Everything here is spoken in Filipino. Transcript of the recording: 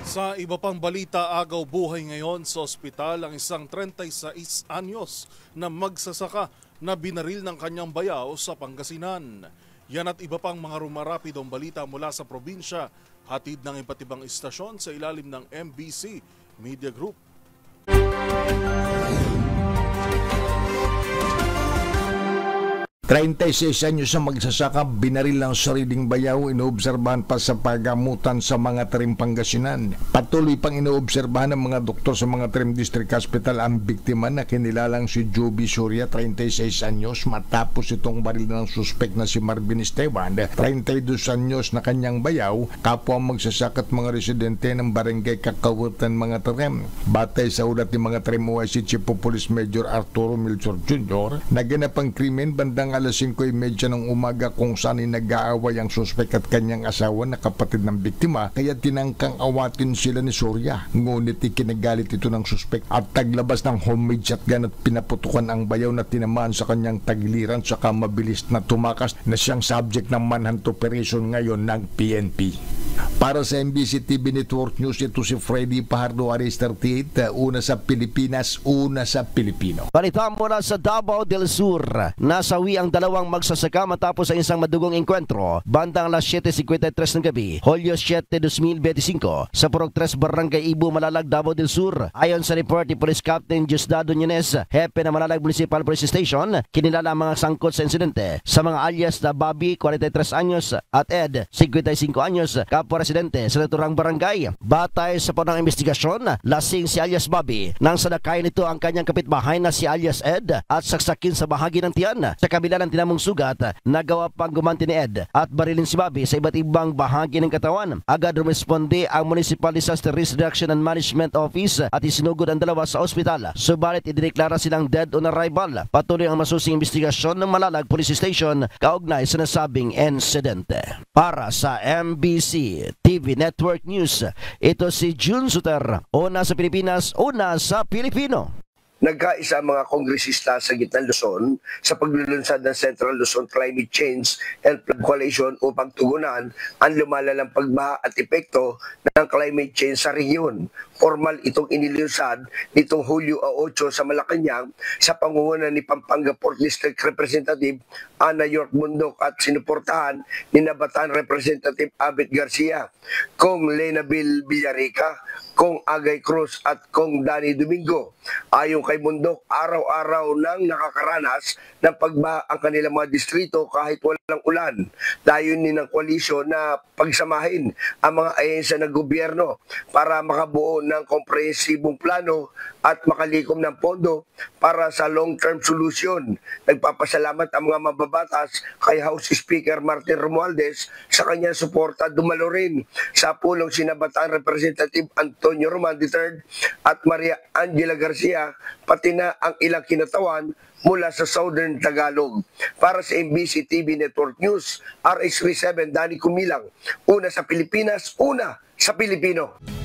Sa iba pang balita, agaw buhay ngayon sa ospital ang isang 36 anyos na magsasaka na binaril ng kanyang bayaw sa Pangasinan. Yan at iba pang mga rumarapidong balita mula sa probinsya, hatid ng iba't ibang istasyon sa ilalim ng MBC Media Group. 36 anyos na magsasaka, binaril ng sariling bayaw, inoobserbahan pa sa pagamutan sa mga Tarim, Pangasinan. Patuloy pang inoobserbahan ng mga doktor sa mga Tarim District Hospital ang biktima na kinilalang si Joby Soria, 36 anyos, matapos itong baril ng suspek na si Marvin Esteban, 32 anyos na kanyang bayaw, kapwa magsasaka at mga residente ng barangay Kakawutan, mga Tarim. Batay sa ulat ng mga Tarim OIC Chief of Police Major Arturo Milchor Jr., naganap ang krimen bandang alas 5:30 ng umaga kung saan nag-aaway ang suspek at kanyang asawa na kapatid ng biktima, kaya tinangkang awatin sila ni Soria. Ngunit ikinagalit ito ng suspek at taglabas ng homemade shotgun at pinaputukan ang bayaw na tinamaan sa kanyang tagiliran, saka mabilis na tumakas na siyang subject ng manhunt operation ngayon ng PNP. Para sa MBC TV Network News, ito si Freddy Pajardo, Aris 38, una sa Pilipinas, una sa Pilipino. Balita mula sa Davao del Sur. Nasawi ang dalawang magsasaka matapos ang isang madugong enkwentro bandang alas 7:53 ng gabi, Hulyo 7, 2025 sa Purok 3, Barangay Ibu, Malalag, Davao del Sur. Ayon sa report ni Police Captain Diosdado Nunes, hepe ng Malalag Municipal Police Station, kinilala ang mga sangkot sa insidente sa mga alias na Bobby, 43 anyos, at Ed, 55 anyos, kapwa residente sa naturang barangay. Batay sa punang investigasyon, lasing si alias Bobby nang sanakayin nito ang kanyang kapitbahay na si alias Ed at saksakin sa bahagi ng tiyan. Sa kabila ng tinamong sugat, nagawa pang gumanti ni Ed at barilin si Bobby sa iba't ibang bahagi ng katawan. Agad rumisponde ang Municipal Disaster Risk Reduction and Management Office at isinugod ang dalawa sa ospital. Subalit idineklara silang dead on arrival. Patuloy ang masusing investigasyon ng Malalag Police Station kaugnay sa nasabing insidente. Para sa MBC TV Network News, ito si June Suter, una sa Pilipinas, una sa Pilipino. Nagkaisa ang mga kongresista sa Gitnang Luzon sa paglulunsad ng Central Luzon Climate Change and Flood Coalition upang tugunan ang lumalalang pagbaha at epekto ng climate change sa rehiyon. Formal itong inilunsad nitong Hulyo 8 sa Malacanang sa pangunguna ni Pampanga 4th District Representative Ana York Bundok at sinuportahan ni Nabatan Representative Abet Garcia, Kong Lenabil Villarica, Kong Agay Cruz at Kong Danny Domingo. Ayon kay Bundok, araw-araw nang nakakaranas ng pagbaha ang kanilang mga distrito kahit walang ulan. Layunin ng koalisyon na pagsamahin ang mga ahensya ng gobyerno para makabuo ng komprehensibong plano at makalikom ng pondo para sa long-term solution. Nagpapasalamat ang mga mababatas kay House Speaker Martin Romualdez sa kanyang suporta. Dumalo rin sa pulong sinabataan Representative Antonio Roman III at Maria Angela Garcia, pati na ang ilang kinatawan mula sa Southern Tagalog. Para sa MBC TV Network News, RH37 Danny Kumilang, una sa Pilipinas, una sa Pilipino.